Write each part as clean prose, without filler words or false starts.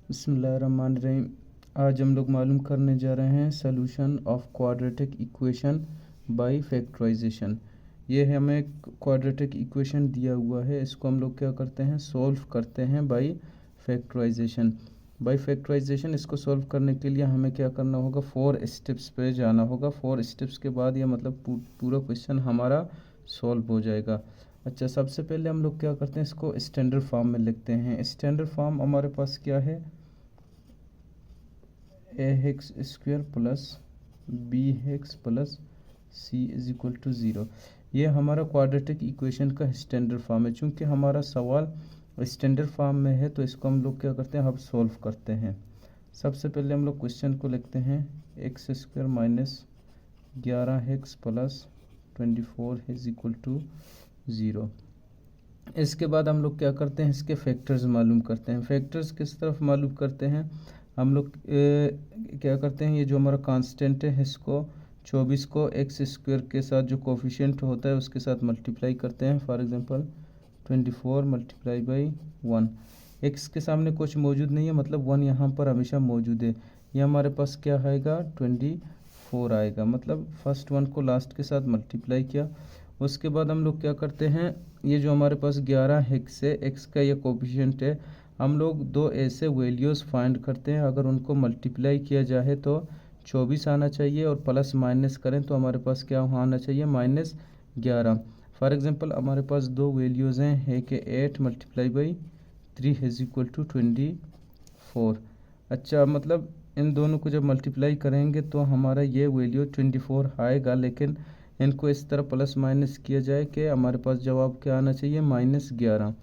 बिस्मिल्लाहिर्रहमानिर्रहीम। आज हम लोग मालूम करने जा रहे हैं solution of quadratic equation by factorisation. ये हमें क्वाड्रेटिक इक्वेशन दिया हुआ है, इसको हम लोग क्या करते हैं, सॉल्व करते हैं बाय फैक्टराइजेशन। बाय फैक्टराइजेशन इसको सॉल्व करने के लिए हमें क्या करना होगा, 4 स्टेप्स पे जाना होगा। 4 स्टेप्स के बाद ये मतलब पूरा क्वेश्चन हमारा सॉल्व हो जाएगा। अच्छा, सबसे पहले हम लोग क्या करते हैं, इसको स्टैंडर्ड फॉर्म में लिखते हैं। स्टैंडर्ड फॉर्म हमारे पास क्या है, a² plus b plus c is equal to 0। ये हमारा क्वाड्रेटिक इक्वेशन का स्टैंडर्ड फॉर्म है। चूंकि हमारा सवाल स्टैंडर्ड फॉर्म में है तो इसको हम लोग क्या करते हैं, अब सॉल्व करते हैं। सबसे पहले हम लोग क्वेश्चन को लिखते हैं x² minus 11x plus 24 is equal to 0। इसके बाद हम लोग क्या करते हैं, इसके फैक्टर्स मालूम करते हैं। फैक्टर्स किस तरफ मालूम करते हैं, हम लोग क्या करते हैं, ये जो हमारा कांस्टेंट है इसको 24 को x² के साथ जो कोफिशिएंट होता है उसके साथ मल्टीप्लाई करते हैं। For example 24 multiply by 1। x के सामने कुछ मौजूद नहीं है, मतलब 1 यहाँ पर हमेशा मौजूद है। ये हमारे पास क्या आएगा, 24 आएगा। मतलब फर्स्ट 1 को लास्ट के साथ मल्टीप्लाई किया। उसके बाद हम लोग क्या करते हैं, ये जो हमारे पास 11x है, x का ये कोफिशिएंट है, हम लोग दो ऐसे वैल्यूज़ फाइंड करते हैं। अगर उनको मल्टीप्लाई किया जाए तो 24 आना चाहिए, और प्लस माइनस करें तो हमारे पास क्या आना चाहिए, -11। फॉर एग्जांपल हमारे पास दो वैल्यूज़ हैं, एक 8 multiply by 3 is equal to 24। अच्छा, मतलब इन दोनों को जब मल्टीप्लाई करेंगे तो हमारा ये वैल्यू 24 आएगा, लेकिन इनको इस तरह प्लस माइनस किया जाए कि हमारे पास जवाब क्या आना चाहिए, -11।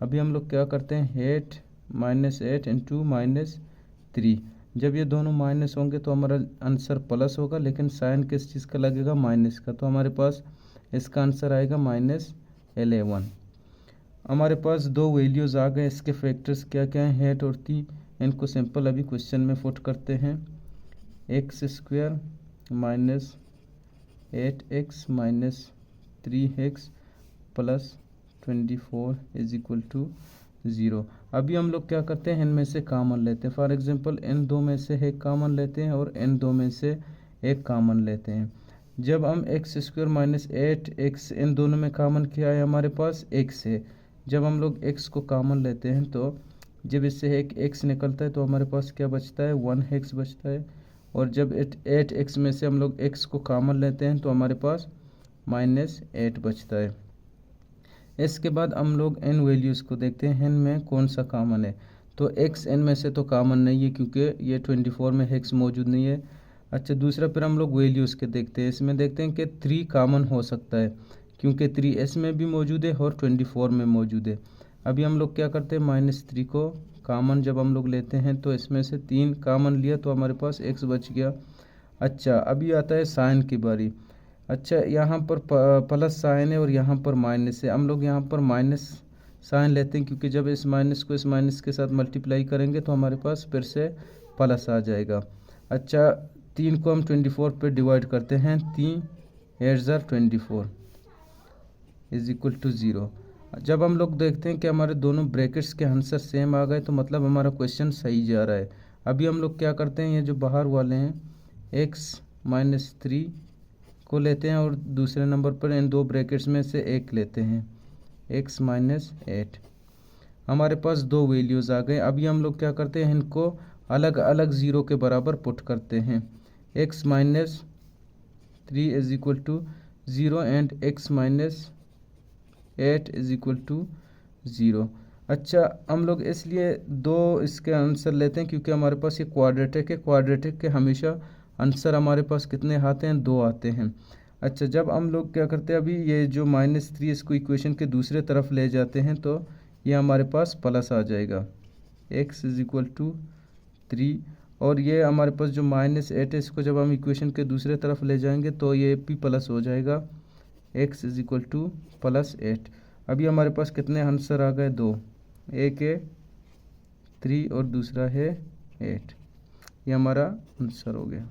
अभी हम लोग क्या करते हैं, 8 इंटू -3। जब ये दोनों माइनस होंगे तो हमारा आंसर प्लस होगा, लेकिन साइन किस चीज़ का लगेगा, माइनस का। तो हमारे पास इसका आंसर आएगा -11। हमारे पास दो वैल्यूज़ आ गए। इसके फैक्टर्स क्या क्या हैं, 8 और 3। इनको सिंपल अभी क्वेश्चन में पुट करते हैं। x² minus 8x minus 3x plus 24 is equal to 0। अभी हम लोग क्या करते हैं, इनमें से कॉमन लेते हैं। फॉर एग्जांपल इन दो में से एक कॉमन लेते हैं और इन दो में से एक कॉमन लेते हैं। जब हम x² माइनस 8x इन दोनों में कॉमन किया है, हमारे पास x है। जब हम लोग x को कॉमन लेते हैं तो जब इससे एक x निकलता है तो हमारे पास क्या बचता है, 1x बचता है। और जब 8x में से हम लोग x को कॉमन लेते हैं तो हमारे पास -8 बचता है। इसके बाद हम लोग n वैल्यूज़ को देखते हैं, n में कौन सा कॉमन है। तो x n में से तो कॉमन नहीं है, क्योंकि ये 24 में x मौजूद नहीं है। अच्छा, दूसरा फिर हम लोग वैल्यूज़ के देखते हैं। इसमें देखते हैं कि 3 कॉमन हो सकता है, क्योंकि 3 s में भी मौजूद है और 24 में मौजूद है। अभी हम लोग क्या करते हैं, -3 को कॉमन जब हम लोग लेते हैं तो इसमें से 3 कॉमन लिया तो हमारे पास x बच गया। अच्छा, अभी आता है साइन की बारी। अच्छा, यहाँ पर प्लस साइन है और यहाँ पर माइनस है। हम लोग यहाँ पर माइनस साइन लेते हैं, क्योंकि जब इस माइनस को इस माइनस के साथ मल्टीप्लाई करेंगे तो हमारे पास फिर से प्लस आ जाएगा। अच्छा, 3 को हम 24 पे डिवाइड करते हैं, 3 8 24 इज इक्वल टू 0। जब हम लोग देखते हैं कि हमारे दोनों ब्रैकेट्स के आंसर सेम आ गए तो मतलब हमारा क्वेश्चन सही जा रहा है। अभी हम लोग क्या करते हैं, ये जो बाहर वाले हैं x-3 को लेते हैं और दूसरे नंबर पर इन दो ब्रैकेट्स में से एक लेते हैं, x-8। हमारे पास दो वैल्यूज़ आ गए। अभी हम लोग क्या करते हैं, इनको अलग अलग 0 के बराबर पुट करते हैं। x-3 is equal to 0 and x-8 is equal to 0। अच्छा, हम लोग इसलिए दो इसके आंसर लेते हैं क्योंकि हमारे पास ये क्वाड्रेटिक है। क्वाड्रेटिक के हमेशा आंसर हमारे पास कितने आते हैं, 2 आते हैं। अच्छा, जब हम लोग क्या करते हैं, अभी ये जो -3 इसको इक्वेशन के दूसरे तरफ ले जाते हैं तो ये हमारे पास प्लस आ जाएगा, x इज इक्वल टू 3। और ये हमारे पास जो -8 है, इसको जब हम इक्वेशन के दूसरे तरफ ले जाएंगे तो ये भी प्लस हो जाएगा, x इज इक्वल टू +8। अभी हमारे पास कितने आंसर आ गए, 2। एक है 3 और दूसरा है 8। ये हमारा आंसर हो गया।